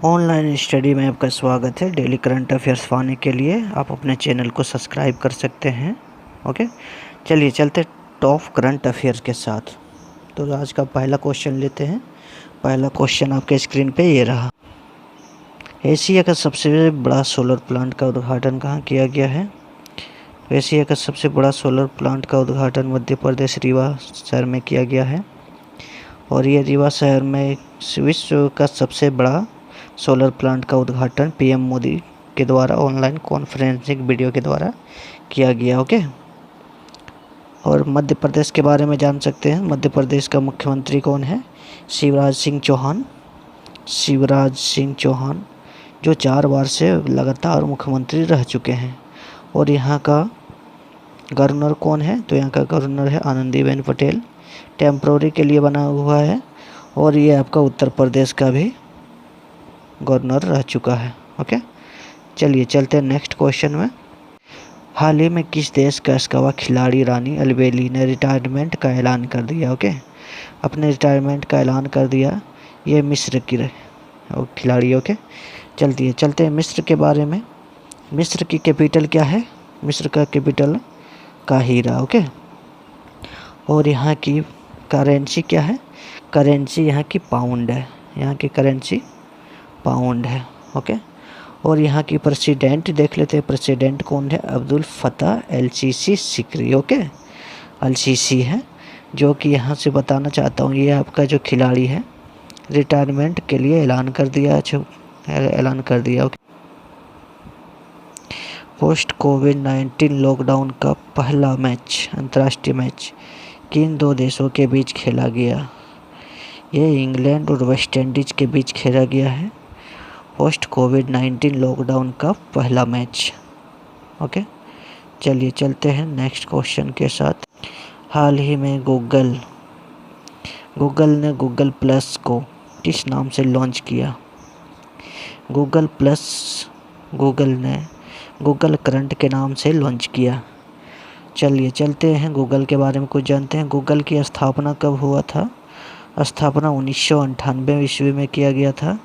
Online study में आपका स्वागत है। डेली करंट अफेयर्स पाने के लिए आप अपने चैनल को सब्सक्राइब कर सकते हैं। ओके, चलिए चलते टॉप करंट अफेयर्स के साथ। तो आज का पहला क्वेश्चन लेते हैं। पहला क्वेश्चन आपके स्क्रीन पे ये रहा। एशिया का सबसे बड़ा सोलर प्लांट का उद्घाटन कहाँ किया गया है? एशिया का सबसे बड़ा सोलर प्लांट का उद्घाटन मध्य प्रदेश रीवा शहर में किया गया है। और ये रीवा शहर में विश्व का सबसे बड़ा सोलर प्लांट का उद्घाटन पीएम मोदी के द्वारा ऑनलाइन कॉन्फ्रेंसिंग वीडियो के द्वारा किया गया। ओके, और मध्य प्रदेश के बारे में जान सकते हैं। मध्य प्रदेश का मुख्यमंत्री कौन है? शिवराज सिंह चौहान। शिवराज सिंह चौहान जो 4 बार से लगातार मुख्यमंत्री रह चुके हैं। और यहाँ का गवर्नर कौन है? तो यहाँ का गवर्नर है आनंदीबेन पटेल। टेम्प्रोरी के लिए बना हुआ है। और ये आपका उत्तर प्रदेश का भी गवर्नर रह चुका है। ओके, चलिए चलते हैं नेक्स्ट क्वेश्चन में। हाल ही में किस देश का स्कावा खिलाड़ी रानी अलबेली ने रिटायरमेंट का ऐलान कर दिया? ओके, अपने रिटायरमेंट का ऐलान कर दिया। ये मिस्र की खिलाड़ी। ओके, चलते हैं मिस्र के बारे में। मिस्र की कैपिटल क्या है? मिस्र का कैपिटल काहिरा। ओके, और यहाँ की करेंसी क्या है? करेंसी यहाँ की पाउंड है। यहाँ की करेंसी पाउंड है। ओके, और यहाँ की प्रेसिडेंट देख लेते हैं। प्रेसिडेंट कौन है? Abdul Fattah L CC Sikri. Okay, L CC है। जो कि यहाँ से बताना चाहता हूँ, ये आपका जो खिलाड़ी है रिटायरमेंट के लिए ऐलान कर दिया। ओके, पोस्ट कोविड-19 लॉकडाउन का पहला मैच, अंतर्राष्ट्रीय मैच किन 2 देशों के बीच खेला गया? ये इंग्लैंड और वेस्ट इंडीज़ के बीच खेला गया है। पोस्ट कोविड-19 लॉकडाउन का पहला मैच। ओके, चलिए चलते हैं नेक्स्ट क्वेश्चन के साथ। हाल ही में गूगल ने गूगल प्लस को किस नाम से लॉन्च किया? गूगल प्लस गूगल ने गूगल करंट के नाम से लॉन्च किया। चलिए चलते हैं गूगल के बारे में कुछ जानते हैं। गूगल की स्थापना कब हुआ था? स्थापना 1998 ईस्वी में किया गया था।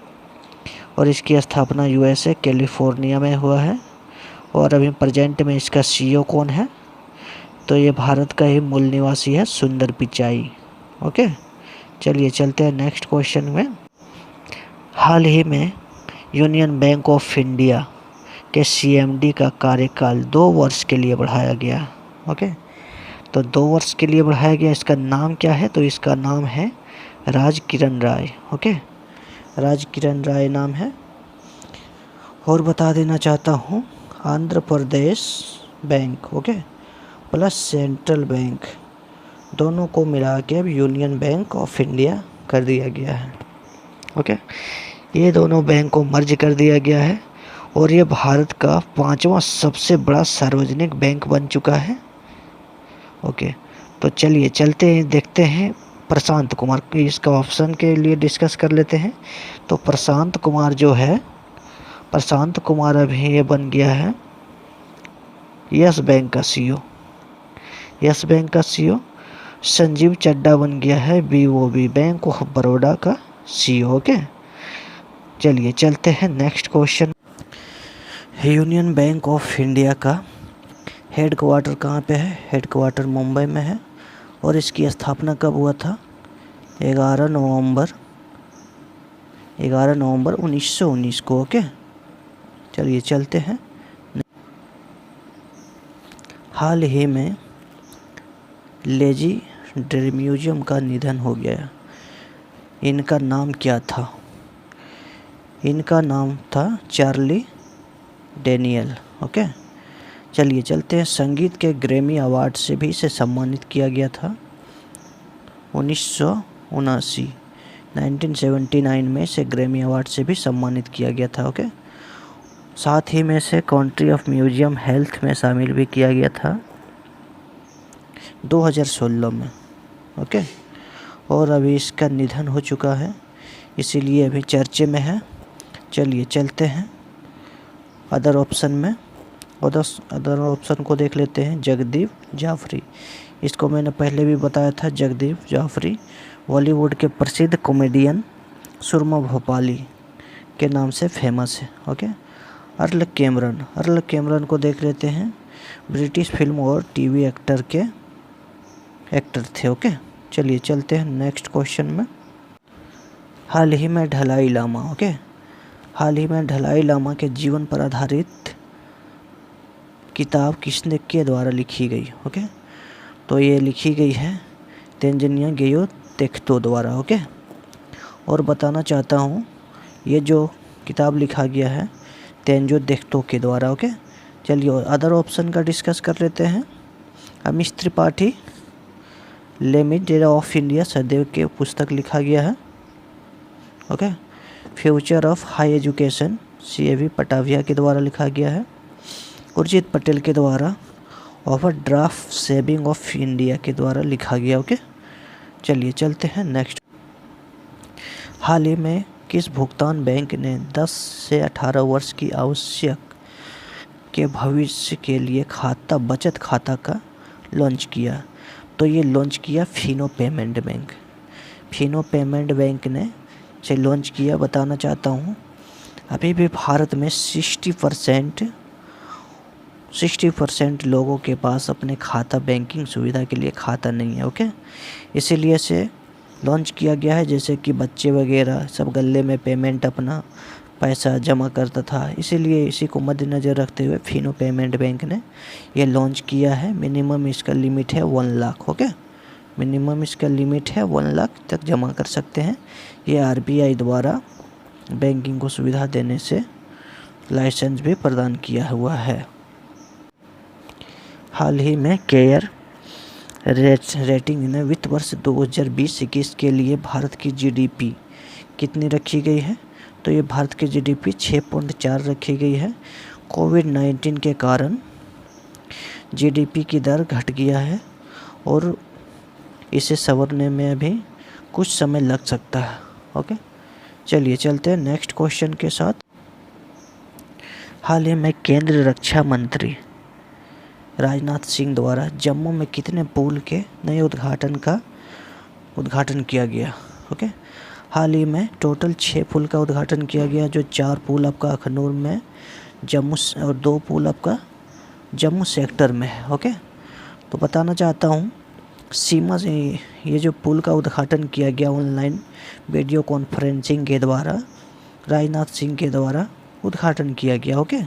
और इसकी स्थापना यूएसए कैलिफोर्निया में हुआ है। और अभी प्रेजेंट में इसका सीईओ कौन है? तो ये भारत का ही मूल निवासी है, सुंदर पिचाई। ओके, चलिए चलते हैं नेक्स्ट क्वेश्चन में। हाल ही में यूनियन बैंक ऑफ इंडिया के सीएमडी का कार्यकाल 2 वर्ष के लिए बढ़ाया गया। ओके, तो 2 वर्ष के लिए बढ़ाया गया। इसका नाम क्या है? तो इसका नाम है राज किरण राय। ओके, राज किरण राय नाम है। और बता देना चाहता हूँ, Andhra Pradesh bank okay plus central bank दोनों को मिला के अब यूनियन बैंक ऑफ इंडिया कर दिया गया है। ओके, ये दोनों बैंक को मर्ज कर दिया गया है। और ये भारत का 5वां सबसे बड़ा सार्वजनिक बैंक बन चुका है। ओके, तो चलिए चलते हैं, देखते हैं प्रशांत कुमार। इसका ऑप्शन के लिए डिस्कस कर लेते हैं। तो प्रशांत कुमार जो है, प्रशांत कुमार अभी ये बन गया है यस बैंक का सीईओ। यस बैंक का सीईओ संजीव चड्ढा बन गया है बीओबी बैंक ऑफ बड़ौदा का सीईओ। ओके, चलिए चलते हैं next question. Union bank of India का हेड क्वार्टर कहाँ पे है? हेड क्वार्टर मुंबई में है। और इसकी स्थापना कब हुआ था? 11 नवंबर 1919 को। ओके, चलिए चलते हैं। हाल ही में लेजी ड्रेम्यूजियम का निधन हो गया। इनका नाम क्या था? इनका नाम था चार्ली डेनियल। ओके, चलिए चलते हैं। संगीत के ग्रैमी अवार्ड से भी इसे सम्मानित किया गया था 1979 में इसे ग्रैमी अवार्ड से भी सम्मानित किया गया था। ओके, साथ ही में से कंट्री ऑफ म्यूजियम हेल्थ में शामिल भी किया गया था 2016 में। ओके, और अभी इसका निधन हो चुका है, इसीलिए अभी चर्चे में है। चलिए चलते हैं अदर ऑप्शन में। अदर ऑप्शन को देख लेते हैं। जगदीप जाफरी, इसको मैंने पहले भी बताया था। जगदीप जाफरी बॉलीवुड के प्रसिद्ध कॉमेडियन सुरमा भोपाली के नाम से फेमस है। ओके, अर्ल कैमरन को देख लेते हैं, ब्रिटिश फिल्म और टीवी एक्टर थे। ओके, चलिए चलते हैं नेक्स्ट क्वेश्चन में। हाल ही में दलाई लामा के जीवन पर आधारित किताब के द्वारा लिखी गई। ओके, तो ये लिखी गई है तेंजिन गेयो तेक्तो द्वारा। ओके, और बताना चाहता हूँ ये जो किताब लिखा गया है तेंजो तेक्तो के द्वारा। ओके, चलिए अदर ऑप्शन का डिस्कस कर लेते हैं। अमीश त्रिपाठी, लेमिडेरा ऑफ इंडिया सदैव के पुस्तक लिखा गया है। Okay, future of high education CAV पटाविया के द्वारा लिखा गया है। उर्जित पटेल के द्वारा over draft saving of India के द्वारा लिखा गया। ओके, चलिए चलते हैं नेक्स्ट। हाल ही में किस भुगतान बैंक ने 10 से 18 वर्ष की आवश्यक के भविष्य के लिए बचत खाता का लॉन्च किया? तो ये लॉन्च किया फिनो पेमेंट बैंक ने से लॉन्च किया। बताना चाहता हूँ अभी भी भारत में 60% लोगों के पास अपने बैंकिंग सुविधा के लिए खाता नहीं है। ओके, इसीलिए से लॉन्च किया गया है, जैसे कि बच्चे वगैरह सब गले में पेमेंट अपना पैसा जमा करता था, इसीलिए इसी को मद्देनज़र रखते हुए फिनो पेमेंट बैंक ने ये लॉन्च किया है। मिनिमम इसका लिमिट है 1 लाख। ओके, मिनिमम इसका लिमिट है 1 लाख तक जमा कर सकते हैं। ये RBI द्वारा बैंकिंग को सुविधा देने से लाइसेंस भी प्रदान किया हुआ है। हाल ही में केयर रेटिंग ने वित्त वर्ष 2020-21 के लिए भारत की GDP कितनी रखी गई है? तो ये भारत की GDP 6.4 रखी गई है। कोविड-19 के कारण GDP की दर घट गया है और इसे संवरने में अभी कुछ समय लग सकता है। ओके, चलिए चलते हैं नेक्स्ट क्वेश्चन के साथ। हाल ही में केंद्रीय रक्षा मंत्री राजनाथ सिंह द्वारा जम्मू में कितने पुल के नए उद्घाटन किया गया? ओके, हाल ही में टोटल 6 पुल का उद्घाटन किया गया, जो 4 पुल आपका अखनूर में जम्मू और 2 पुल आपका जम्मू सेक्टर में है। ओके, तो बताना चाहता हूँ सीमा से ये जो पुल का उद्घाटन किया गया ऑनलाइन वीडियो कॉन्फ्रेंसिंग के द्वारा राजनाथ सिंह के द्वारा उद्घाटन किया गया। ओके,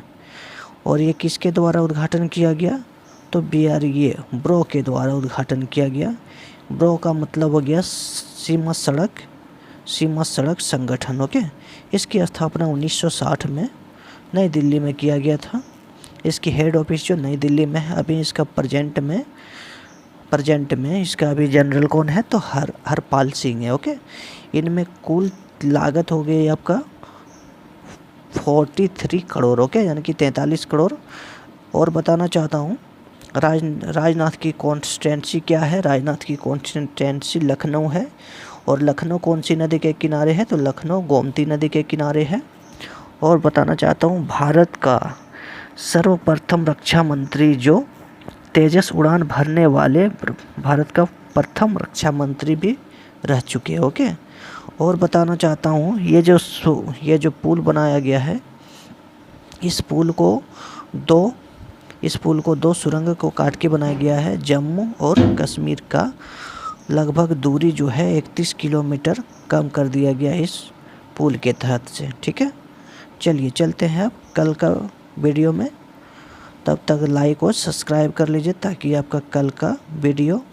और ये किसके द्वारा उद्घाटन किया गया? तो ब्रो के द्वारा उद्घाटन किया गया। ब्रो का मतलब हो गया सीमा सड़क संगठन। ओके, इसकी स्थापना 1960 में नई दिल्ली में किया गया था। इसकी हेड ऑफिस जो नई दिल्ली में है। अभी इसका प्रेजेंट में इसका अभी जनरल कौन है? तो हरपाल सिंह है। ओके, इनमें कुल लागत हो गई आपका 43 करोड़। ओके, यानी कि 43 करोड़। और बताना चाहता हूँ राजनाथ की कॉन्स्टिट्यूंसी क्या है? राजनाथ की कॉन्स्टिट्यूंसी लखनऊ है। और लखनऊ कौन सी नदी के किनारे है? तो लखनऊ गोमती नदी के किनारे है। और बताना चाहता हूँ भारत का सर्वप्रथम रक्षा मंत्री जो तेजस उड़ान भरने वाले भारत का प्रथम रक्षा मंत्री भी रह चुके हैं। ओके, और बताना चाहता हूँ ये जो पुल बनाया गया है, इस पुल को दो सुरंग को काट के बनाया गया है। जम्मू और कश्मीर का लगभग दूरी जो है 31 किलोमीटर कम कर दिया गया इस पुल के तहत से। ठीक है, चलिए चलते हैं अब कल का वीडियो में। तब तक लाइक और सब्सक्राइब कर लीजिए ताकि आपका कल का वीडियो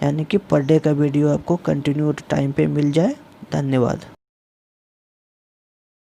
यानी कि पर डे का वीडियो आपको कंटिन्यू टाइम पे मिल जाए। धन्यवाद।